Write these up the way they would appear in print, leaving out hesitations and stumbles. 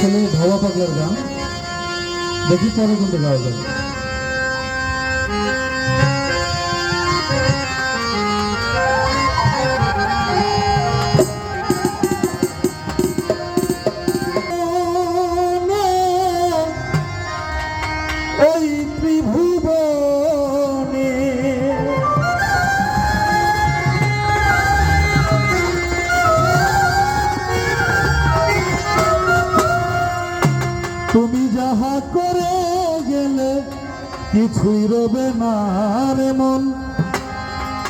আসলে ধোয়া পাগলার গান, দেখি পরে কিন্তু গাওয়া যায়। ওই ত্রিভুবনে তুমি যাহা করে গেলে কিছুই রবে না রে মন,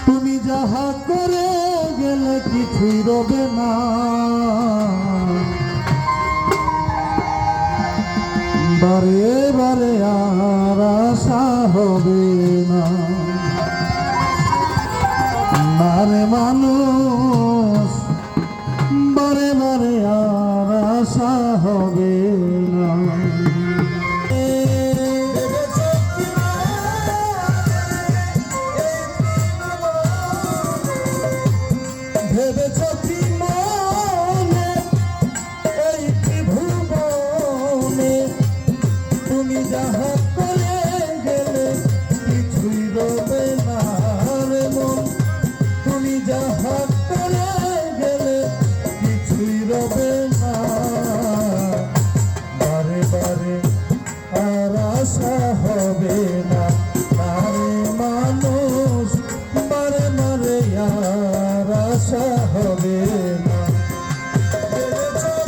তুমি যাহা করে গেলে কিছুই রবে না। বারে বারে আর আশা হবে না, না রে মানুষ, বারে বারে আর আশা হবে না। ভেবেছ কি মনে এই ত্রিভুবনে তুমি যাহা করে গেলে কিছুই রবে না রে মন, তুমি যাহা করে গেলে কিছুই রবে না। বারে বারে আর আশা হবে না, না রে মানুষ, বারে বারে আর আশা হবে